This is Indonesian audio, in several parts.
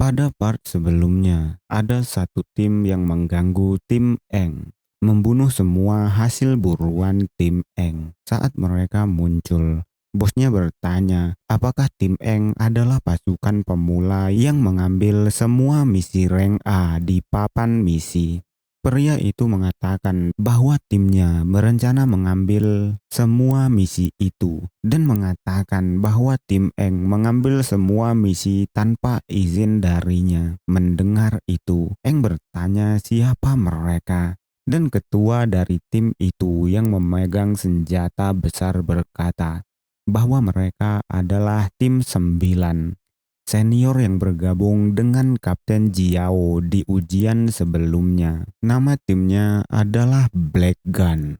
Pada part sebelumnya, ada satu tim yang mengganggu tim Eng, membunuh semua hasil buruan tim Eng. Saat mereka muncul, bosnya bertanya, apakah tim Eng adalah pasukan pemula yang mengambil semua misi rank A di papan misi. Pria itu mengatakan bahwa timnya berencana mengambil semua misi itu dan mengatakan bahwa tim Eng mengambil semua misi tanpa izin darinya. Mendengar itu, Eng bertanya siapa mereka dan ketua dari tim itu yang memegang senjata besar berkata bahwa mereka adalah tim 9 senior yang bergabung dengan Kapten Jiao di ujian sebelumnya. Nama timnya adalah Black Gun.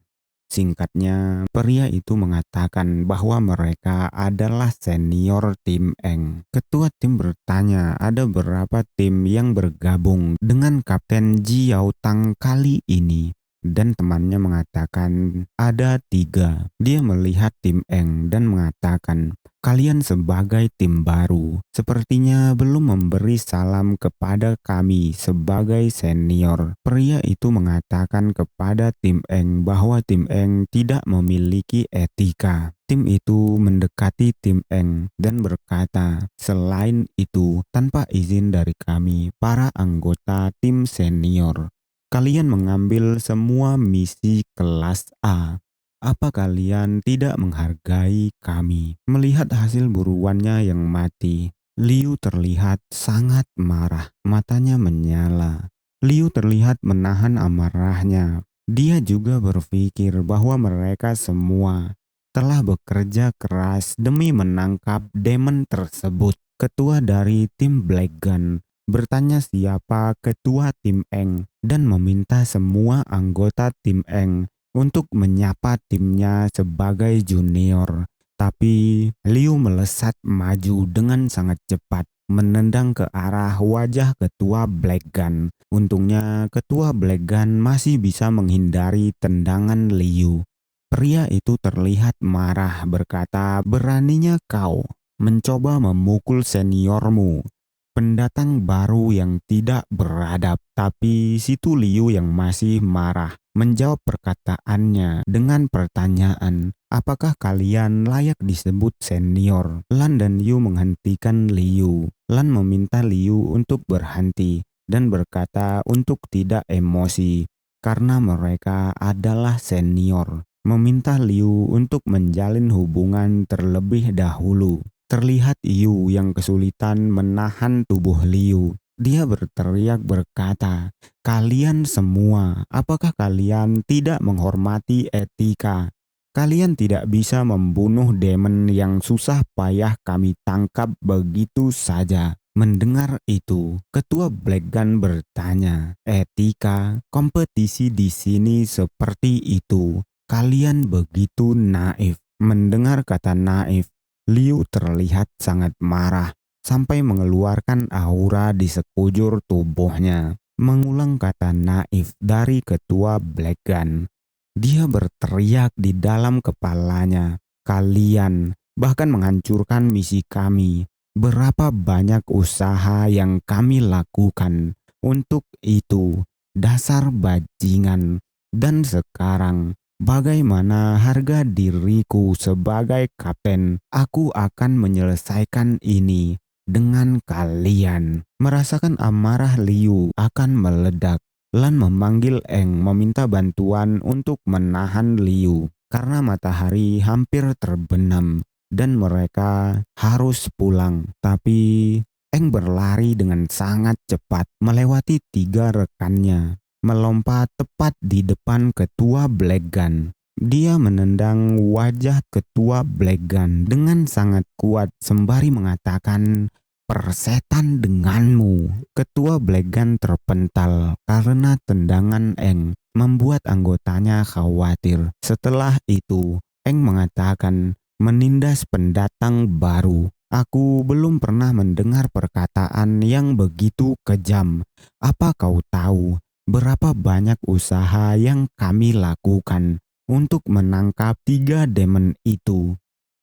Singkatnya, pria itu mengatakan bahwa mereka adalah senior tim Eng. Ketua tim bertanya ada berapa tim yang bergabung dengan Kapten Jiao Tang kali ini. Dan temannya mengatakan ada 3. Dia melihat tim Eng dan mengatakan, kalian sebagai tim baru sepertinya belum memberi salam kepada kami sebagai senior. Pria itu mengatakan kepada tim Eng bahwa tim Eng tidak memiliki etika. Tim itu mendekati tim Eng dan berkata, selain itu, tanpa izin dari kami, para anggota tim senior, kalian mengambil semua misi kelas A. Apa kalian tidak menghargai kami? Melihat hasil buruannya yang mati, Liu terlihat sangat marah. Matanya menyala. Liu terlihat menahan amarahnya. Dia juga berpikir bahwa mereka semua telah bekerja keras demi menangkap demon tersebut. Ketua dari tim Black Gun bertanya siapa ketua tim Eng dan meminta semua anggota tim Eng untuk menyapa timnya sebagai junior. Tapi Liu melesat maju dengan sangat cepat, menendang ke arah wajah ketua Black Gun. Untungnya ketua Black Gun masih bisa menghindari tendangan Liu. Pria itu terlihat marah berkata, beraninya kau mencoba memukul seniormu, pendatang baru yang tidak beradab. Tapi situ Liu yang masih marah menjawab perkataannya dengan pertanyaan, apakah kalian layak disebut senior? Lan dan Yu menghentikan Liu. Lan meminta Liu untuk berhenti dan berkata untuk tidak emosi karena mereka adalah senior. Meminta Liu untuk menjalin hubungan terlebih dahulu. Terlihat Yu yang kesulitan menahan tubuh Liu. Dia berteriak berkata, kalian semua, apakah kalian tidak menghormati etika? Kalian tidak bisa membunuh demon yang susah payah kami tangkap begitu saja. Mendengar itu, ketua Black Gun bertanya, etika, kompetisi di sini seperti itu. Kalian begitu naif. Mendengar kata naif, Liu terlihat sangat marah sampai mengeluarkan aura di sekujur tubuhnya. Mengulang kata naif dari ketua Black Gun. Dia berteriak di dalam kepalanya, kalian bahkan menghancurkan misi kami. Berapa banyak usaha yang kami lakukan untuk itu, dasar bajingan. Dan sekarang, bagaimana harga diriku sebagai kapten? Aku akan menyelesaikan ini dengan kalian. Merasakan amarah Liu akan meledak. Lan memanggil Eng meminta bantuan untuk menahan Liu karena matahari hampir terbenam dan mereka harus pulang. Tapi Eng berlari dengan sangat cepat melewati 3 rekannya, melompat tepat di depan ketua Black Gun. Dia menendang wajah ketua Black Gun dengan sangat kuat sembari mengatakan, persetan denganmu. Ketua Black Gun terpental karena tendangan Eng membuat anggotanya khawatir. Setelah itu, Eng mengatakan, menindas pendatang baru. Aku belum pernah mendengar perkataan yang begitu kejam. Apa kau tahu berapa banyak usaha yang kami lakukan untuk menangkap 3 demon itu?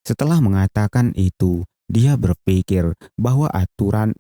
Setelah mengatakan itu, Dia berpikir bahwa aturan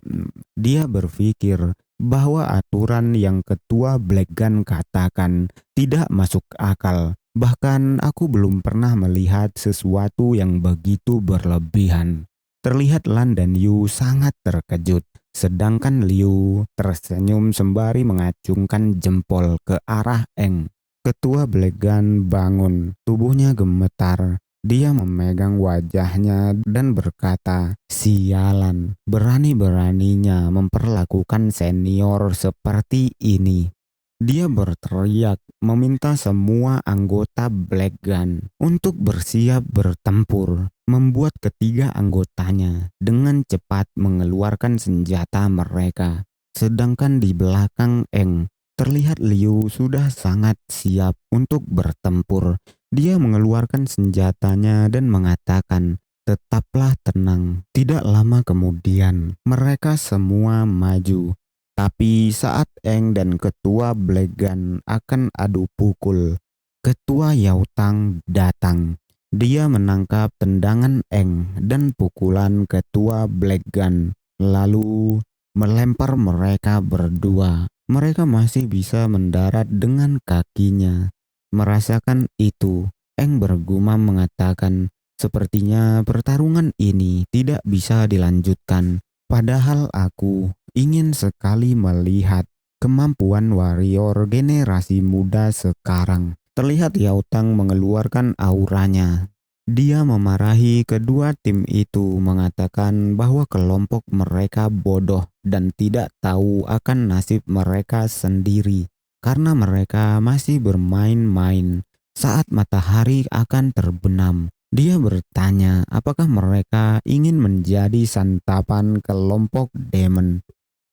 dia berpikir bahwa aturan yang ketua Black Gun katakan tidak masuk akal. Bahkan aku belum pernah melihat sesuatu yang begitu berlebihan. Terlihat Lan dan Yu sangat terkejut, sedangkan Liu tersenyum sembari mengacungkan jempol ke arah Eng. Ketua Black Gun bangun, tubuhnya gemetar. Dia memegang wajahnya dan berkata, "Sialan, berani-beraninya memperlakukan senior seperti ini." Dia berteriak meminta semua anggota Black Gun untuk bersiap bertempur, membuat ketiga anggotanya dengan cepat mengeluarkan senjata mereka. Sedangkan di belakang Eng, terlihat Liu sudah sangat siap untuk bertempur. Dia mengeluarkan senjatanya dan mengatakan, "Tetaplah tenang." Tidak lama kemudian, mereka semua maju. Tapi saat Eng dan ketua Black Gun akan adu pukul, ketua Yao Tang datang. Dia menangkap tendangan Eng dan pukulan ketua Black Gun, lalu melempar mereka berdua. Mereka masih bisa mendarat dengan kakinya. Merasakan itu, Eng bergumam mengatakan, "Sepertinya pertarungan ini tidak bisa dilanjutkan. Padahal aku ingin sekali melihat kemampuan warrior generasi muda sekarang." Terlihat Yao Tang mengeluarkan auranya. Dia memarahi kedua tim itu, mengatakan bahwa kelompok mereka bodoh dan tidak tahu akan nasib mereka sendiri karena mereka masih bermain-main saat matahari akan terbenam. Dia bertanya apakah mereka ingin menjadi santapan kelompok Demon.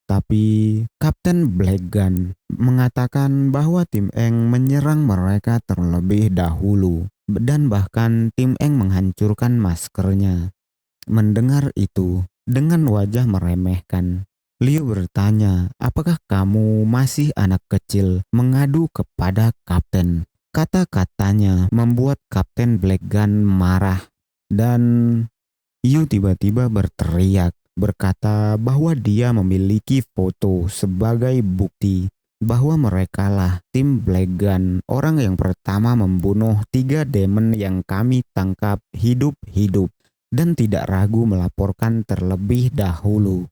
Tapi Kapten Black Gun mengatakan bahwa tim Eng menyerang mereka terlebih dahulu dan bahkan tim Eng menghancurkan maskernya. Mendengar itu, dengan wajah meremehkan, Liu bertanya, "Apakah kamu masih anak kecil mengadu kepada kapten?" Kata-katanya membuat Kapten Black Gun marah dan Yu tiba-tiba berteriak, berkata bahwa dia memiliki foto sebagai bukti bahwa merekalah tim Black Gun, orang yang pertama membunuh 3 demon yang kami tangkap hidup-hidup dan tidak ragu melaporkan terlebih dahulu.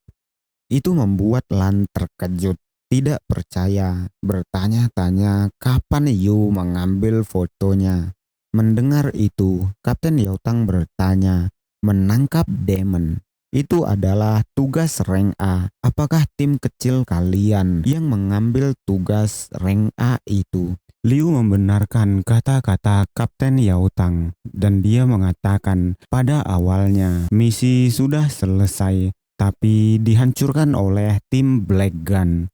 Itu membuat Lan terkejut, tidak percaya, bertanya-tanya kapan Yu mengambil fotonya. Mendengar itu, Kapten Yao Tang bertanya, "Menangkap demon itu adalah tugas rank A. Apakah tim kecil kalian yang mengambil tugas rank A itu?" Liu membenarkan kata-kata Kapten Yao Tang dan dia mengatakan pada awalnya misi sudah selesai tapi dihancurkan oleh tim Black Gun.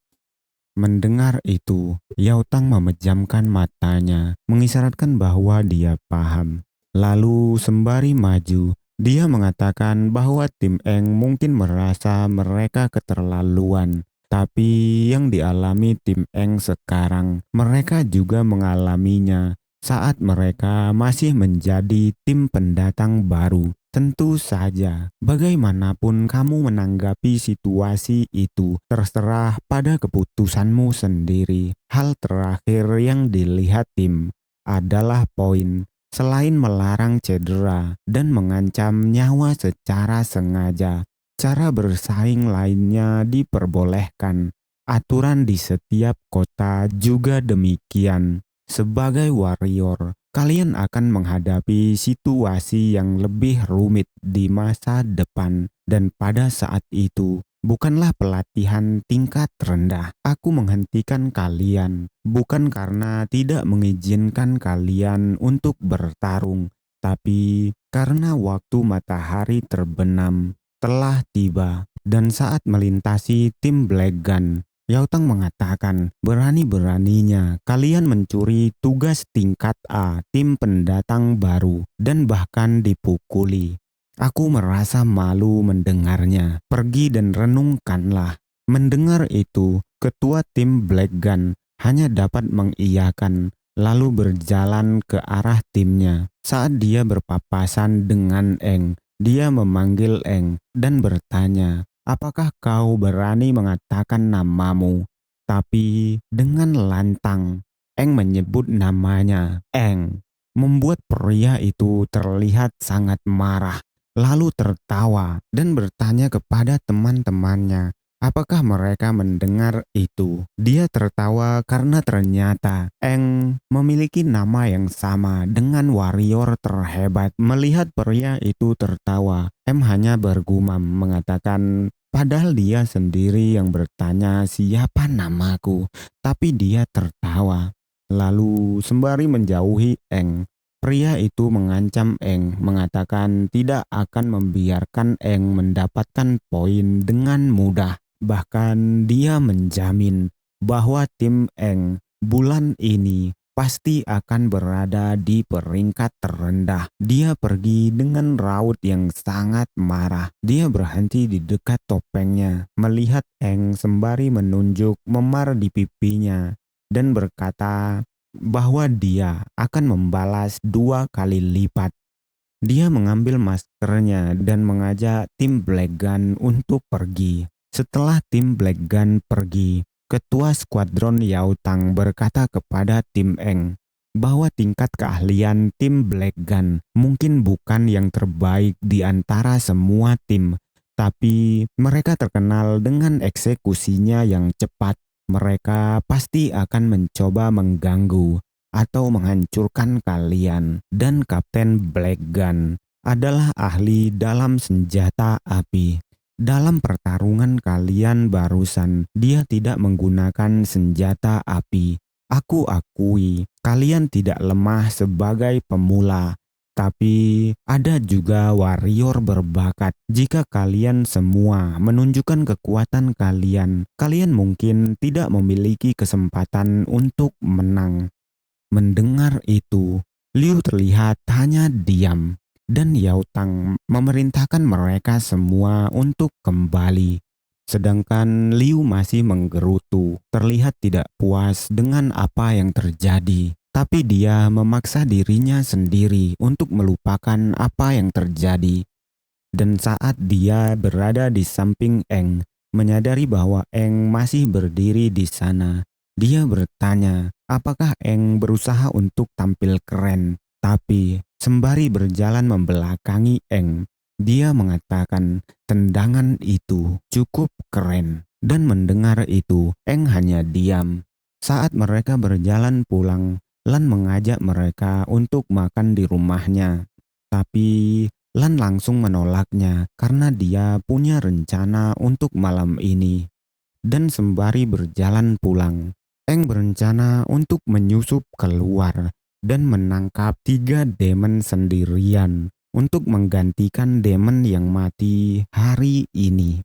Mendengar itu, Yao Tang memejamkan matanya, mengisyaratkan bahwa dia paham. Lalu sembari maju, dia mengatakan bahwa tim Eng mungkin merasa mereka keterlaluan. Tapi yang dialami tim Eng sekarang, mereka juga mengalaminya saat mereka masih menjadi tim pendatang baru. Tentu saja, bagaimanapun kamu menanggapi situasi itu terserah pada keputusanmu sendiri. Hal terakhir yang dilihat tim adalah poin. Selain melarang cedera dan mengancam nyawa secara sengaja, cara bersaing lainnya diperbolehkan. Aturan di setiap kota juga demikian. Sebagai warrior, kalian akan menghadapi situasi yang lebih rumit di masa depan, dan pada saat itu bukanlah pelatihan tingkat rendah. Aku menghentikan kalian bukan karena tidak mengizinkan kalian untuk bertarung, tapi karena waktu matahari terbenam telah tiba. Dan saat melintasi tim Black Gun, Yao Tang mengatakan, "Berani-beraninya kalian mencuri tugas tingkat A tim pendatang baru dan bahkan dipukuli. Aku merasa malu mendengarnya. Pergi dan renungkanlah." Mendengar itu, ketua tim Black Gun hanya dapat mengiyakan lalu berjalan ke arah timnya. Saat dia berpapasan dengan Eng, Dia memanggil Eng dan bertanya, "Apakah kau berani mengatakan namamu?" Tapi dengan lantang, Eng menyebut namanya, Eng, membuat pria itu terlihat sangat marah, lalu tertawa dan bertanya kepada teman-temannya, apakah mereka mendengar itu. Dia tertawa karena ternyata Eng memiliki nama yang sama dengan warrior terhebat. Melihat pria itu tertawa, M hanya bergumam mengatakan, padahal dia sendiri yang bertanya siapa namaku, tapi dia tertawa. Lalu sembari menjauhi Eng, pria itu mengancam Eng, mengatakan tidak akan membiarkan Eng mendapatkan poin dengan mudah. Bahkan dia menjamin bahwa tim Eng bulan ini pasti akan berada di peringkat terendah. Dia pergi dengan raut yang sangat marah. Dia berhenti di dekat topengnya, melihat Eng sembari menunjuk memar di pipinya dan berkata bahwa dia akan membalas 2 kali lipat. Dia mengambil maskernya dan mengajak tim Black Gun untuk pergi. Setelah tim Black Gun pergi, ketua skuadron Yao Tang berkata kepada tim Eng bahwa tingkat keahlian tim Black Gun mungkin bukan yang terbaik di antara semua tim, tapi mereka terkenal dengan eksekusinya yang cepat. Mereka pasti akan mencoba mengganggu atau menghancurkan kalian, dan Kapten Black Gun adalah ahli dalam senjata api. Dalam pertarungan kalian barusan, dia tidak menggunakan senjata api. Aku akui, kalian tidak lemah sebagai pemula, tapi ada juga warrior berbakat. Jika kalian semua menunjukkan kekuatan kalian, kalian mungkin tidak memiliki kesempatan untuk menang. Mendengar itu, Liu terlihat hanya diam, dan Yao Tang memerintahkan mereka semua untuk kembali. Sedangkan Liu masih menggerutu, terlihat tidak puas dengan apa yang terjadi. Tapi dia memaksa dirinya sendiri untuk melupakan apa yang terjadi. Dan saat dia berada di samping Eng, menyadari bahwa Eng masih berdiri di sana, dia bertanya apakah Eng berusaha untuk tampil keren. Tapi sembari berjalan membelakangi Eng, dia mengatakan tendangan itu cukup keren. Dan mendengar itu, Eng hanya diam. Saat mereka berjalan pulang, Lan mengajak mereka untuk makan di rumahnya. Tapi Lan langsung menolaknya karena dia punya rencana untuk malam ini. Dan sembari berjalan pulang, Eng berencana untuk menyusup keluar dan menangkap 3 demon sendirian untuk menggantikan demon yang mati hari ini.